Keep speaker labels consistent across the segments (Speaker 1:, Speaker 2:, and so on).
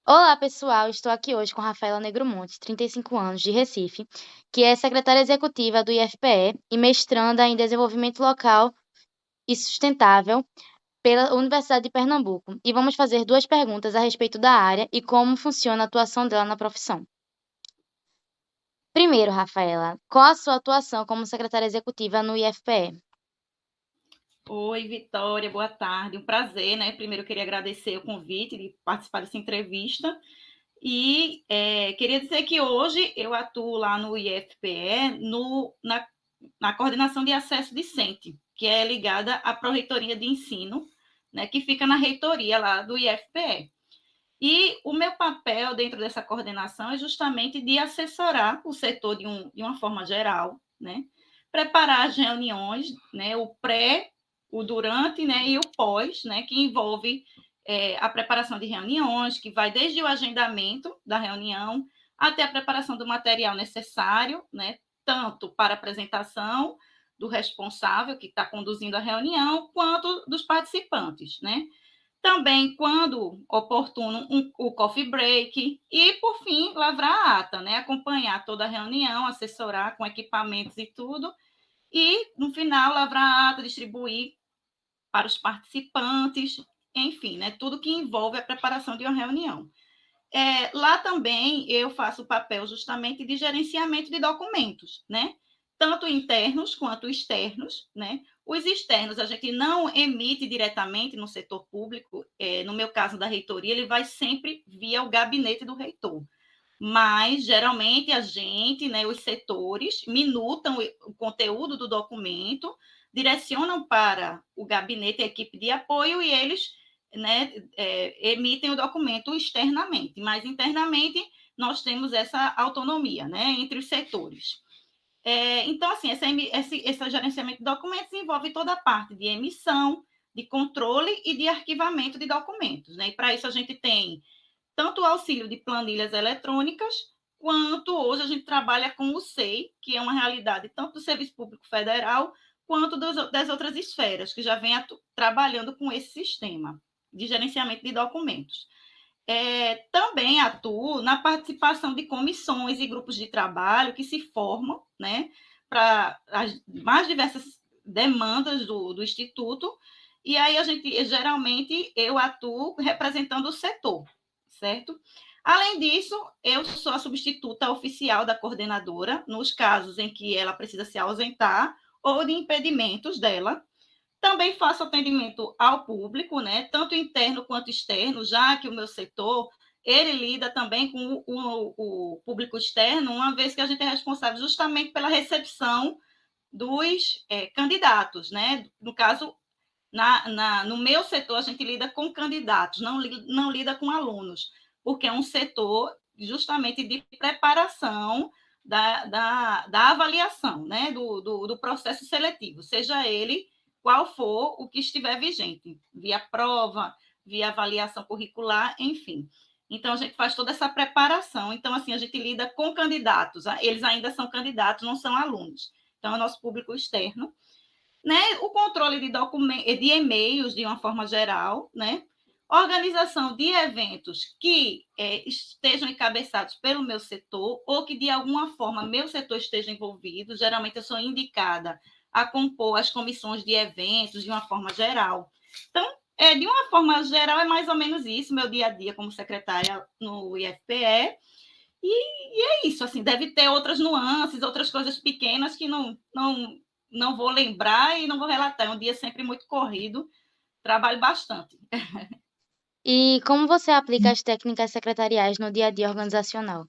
Speaker 1: Olá, pessoal. Estou aqui hoje com Rafaela Negromonte, 35 anos, de Recife, que é secretária executiva do IFPE e mestranda em Desenvolvimento Local e Sustentável pela Universidade de Pernambuco. E vamos fazer duas perguntas a respeito da área e como funciona a atuação dela na profissão. Primeiro, Rafaela, qual a sua atuação como secretária executiva no IFPE?
Speaker 2: Oi, Vitória, boa tarde. Um prazer, né? Primeiro, eu queria agradecer o convite de participar dessa entrevista. E queria dizer que hoje eu atuo lá no IFPE na coordenação de acesso discente, que é ligada à Pró-Reitoria de Ensino, né, que fica na reitoria lá do IFPE. E o meu papel dentro dessa coordenação é justamente de assessorar o setor de uma forma geral, né? Preparar as reuniões, né? O pré, o durante, né? E o pós, né? Que envolve a preparação de reuniões, que vai desde o agendamento da reunião até a preparação do material necessário, né? Tanto para a apresentação do responsável que está conduzindo a reunião, quanto dos participantes, né? Também, quando oportuno, o coffee break e, por fim, lavrar a ata, né? Acompanhar toda a reunião, assessorar com equipamentos e tudo, e, no final, lavrar a ata, distribuir para os participantes, enfim, né? Tudo que envolve a preparação de uma reunião. Lá também eu faço o papel justamente de gerenciamento de documentos, né? Tanto internos quanto externos, né? Os externos a gente não emite diretamente no setor público, no meu caso da reitoria, ele vai sempre via o gabinete do reitor. Mas geralmente a gente, né, os setores, minutam o conteúdo do documento, direcionam para o gabinete, a equipe de apoio, e eles, né, emitem o documento externamente, mas internamente nós temos essa autonomia, né, entre os setores. Então, assim, esse gerenciamento de documentos envolve toda a parte de emissão, de controle e de arquivamento de documentos, né? E para isso a gente tem tanto o auxílio de planilhas eletrônicas, quanto hoje a gente trabalha com o SEI, que é uma realidade tanto do Serviço Público Federal, quanto das outras esferas, que já vem trabalhando com esse sistema de gerenciamento de documentos. Também atuo na participação de comissões e grupos de trabalho que se formam, né, para as mais diversas demandas do Instituto, e aí geralmente, eu atuo representando o setor, certo? Além disso, eu sou a substituta oficial da coordenadora, nos casos em que ela precisa se ausentar ou de impedimentos dela. Também faço atendimento ao público, né, tanto interno quanto externo, já que o meu setor ele lida também com o público externo, uma vez que a gente é responsável justamente pela recepção dos candidatos, né? No caso, no meu setor, a gente lida com candidatos, não lida com alunos, porque é um setor justamente de preparação da avaliação, né? Do processo seletivo, seja ele qual for o que estiver vigente, via prova, via avaliação curricular, enfim. Então, a gente faz toda essa preparação. Então, assim, a gente lida com candidatos, eles ainda são candidatos, não são alunos. Então, é o nosso público externo, né? O controle de e-mails de uma forma geral, né? Organização de eventos que estejam encabeçados pelo meu setor ou que de alguma forma meu setor esteja envolvido. Geralmente eu sou indicada a compor as comissões de eventos de uma forma geral. Então, de uma forma geral, é mais ou menos isso, meu dia a dia como secretária no IFPE. E é isso, assim, deve ter outras nuances, outras coisas pequenas que não vou lembrar e não vou relatar. É um dia sempre muito corrido, trabalho bastante.
Speaker 1: E como você aplica as técnicas secretariais no dia a dia organizacional?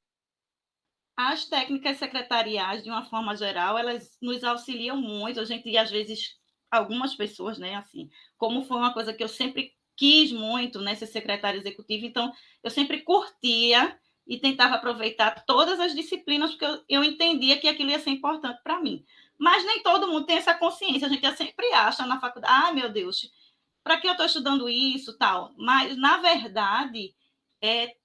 Speaker 2: As técnicas secretariais, de uma forma geral, elas nos auxiliam muito. A gente, às vezes, algumas pessoas, né, assim, como foi uma coisa que eu sempre quis muito, né, ser secretária executiva, então eu sempre curtia e tentava aproveitar todas as disciplinas, porque eu entendia que aquilo ia ser importante para mim. Mas nem todo mundo tem essa consciência, a gente sempre acha na faculdade, ah, meu Deus, para que eu estou estudando isso, tal? Mas, na verdade,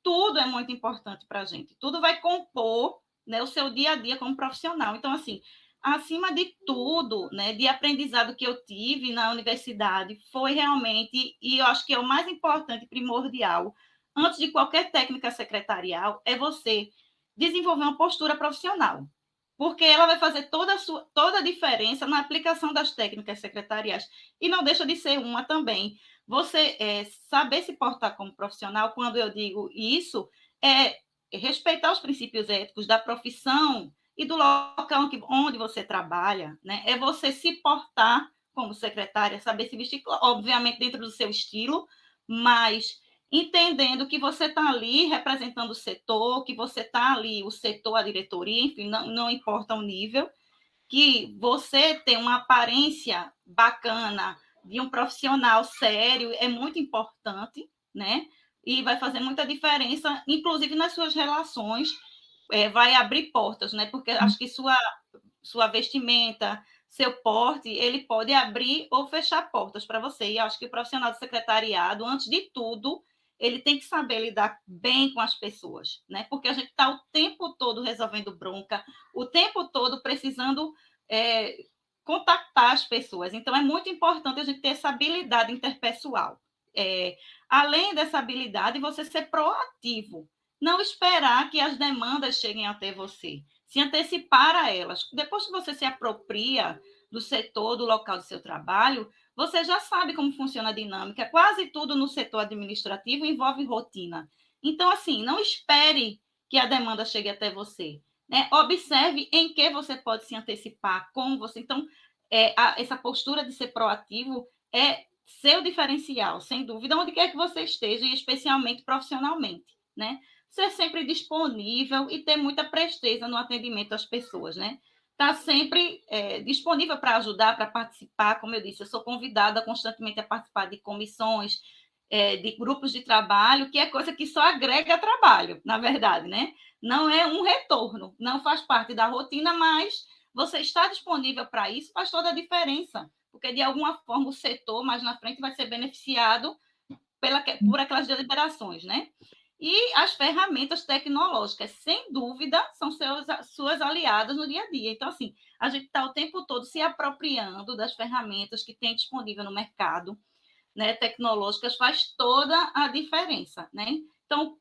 Speaker 2: tudo é muito importante para a gente, tudo vai compor, né, o seu dia a dia como profissional. Então, assim, acima de tudo, né, de aprendizado que eu tive na universidade, foi realmente, e eu acho que é o mais importante, primordial, antes de qualquer técnica secretarial, é você desenvolver uma postura profissional, porque ela vai fazer toda a diferença na aplicação das técnicas secretariais. E não deixa de ser uma também. Você saber se portar como profissional, quando eu digo isso, é respeitar os princípios éticos da profissão e do local onde você trabalha, né? É você se portar como secretária, saber se vestir, obviamente dentro do seu estilo, mas entendendo que você está ali representando o setor, que você está ali, o setor, a diretoria, enfim, não importa o nível, que você tem uma aparência bacana de um profissional sério é muito importante, né? E vai fazer muita diferença, inclusive nas suas relações, vai abrir portas, né? Porque acho que sua vestimenta, seu porte, ele pode abrir ou fechar portas para você. E acho que o profissional do secretariado, antes de tudo, ele tem que saber lidar bem com as pessoas, né? Porque a gente está o tempo todo resolvendo bronca, o tempo todo precisando contactar as pessoas. Então, é muito importante a gente ter essa habilidade interpessoal. Além dessa habilidade, você ser proativo. Não esperar que as demandas cheguem até você. Se antecipar a elas. Depois que você se apropria do setor, do local do seu trabalho, você já sabe como funciona a dinâmica. Quase tudo no setor administrativo envolve rotina. Então, assim, não espere que a demanda chegue até você. Né? Observe em que você pode se antecipar, como você. Então, essa postura de ser proativo é seu diferencial, sem dúvida, onde quer que você esteja, e especialmente profissionalmente, né? Ser sempre disponível e ter muita presteza no atendimento às pessoas, né? Tá sempre disponível para ajudar, para participar, como eu disse, eu sou convidada constantemente a participar de comissões, de grupos de trabalho, que é coisa que só agrega trabalho, na verdade, né? Não é um retorno, não faz parte da rotina, mas você está disponível para isso faz toda a diferença, porque de alguma forma o setor mais na frente vai ser beneficiado por aquelas deliberações, né? E as ferramentas tecnológicas, sem dúvida, são suas aliadas no dia a dia. Então, assim, a gente está o tempo todo se apropriando das ferramentas que tem disponível no mercado, né, tecnológicas, faz toda a diferença, né? Então,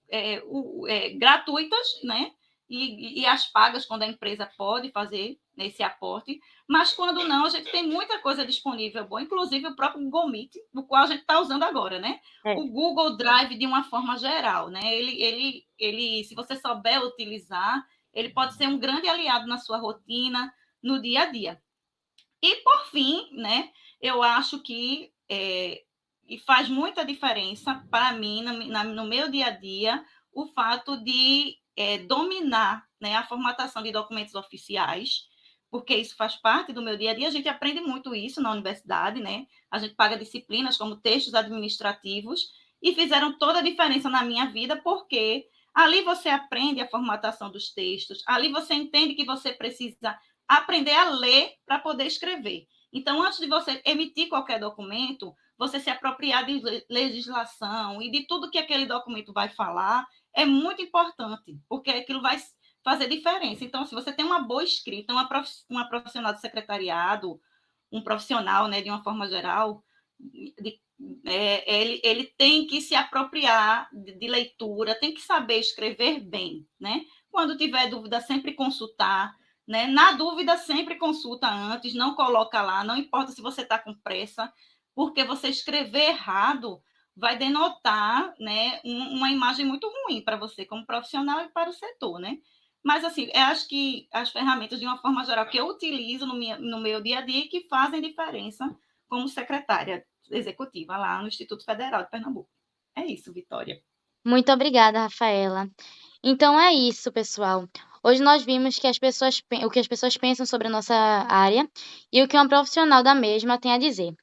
Speaker 2: gratuitas, né? E as pagas, quando a empresa pode fazer esse aporte, mas quando não, a gente tem muita coisa disponível, bom, inclusive o próprio Google Meet, o qual a gente está usando agora, né?
Speaker 1: É.
Speaker 2: O Google Drive, de uma forma geral, né? Se você souber utilizar, ele pode ser um grande aliado na sua rotina, no dia a dia. E, por fim, né, eu acho que e faz muita diferença para mim, no meu dia a dia, o fato de dominar, né, a formatação de documentos oficiais, porque isso faz parte do meu dia a dia. A gente aprende muito isso na universidade, né? A gente paga disciplinas como textos administrativos e fizeram toda a diferença na minha vida, porque ali você aprende a formatação dos textos, ali você entende que você precisa aprender a ler para poder escrever. Então, antes de você emitir qualquer documento, você se apropriar de legislação e de tudo que aquele documento vai falar é muito importante, porque aquilo vai fazer diferença. Então, se você tem uma boa escrita, uma profissional de secretariado, um profissional, né, de uma forma geral, ele tem que se apropriar de leitura, tem que saber escrever bem, né? Quando tiver dúvida, sempre consultar, né? Na dúvida, sempre consulta antes, não coloca lá, não importa se você está com pressa, porque você escrever errado vai denotar, né, uma imagem muito ruim para você como profissional e para o setor, né? Mas, assim, eu acho que as ferramentas, de uma forma geral, que eu utilizo no meu dia a dia, que fazem diferença como secretária executiva lá no Instituto Federal de Pernambuco. É isso, Vitória.
Speaker 1: Muito obrigada, Rafaela. Então é isso, pessoal. Hoje nós vimos que o que as pessoas pensam sobre a nossa área e o que uma profissional da mesma tem a dizer.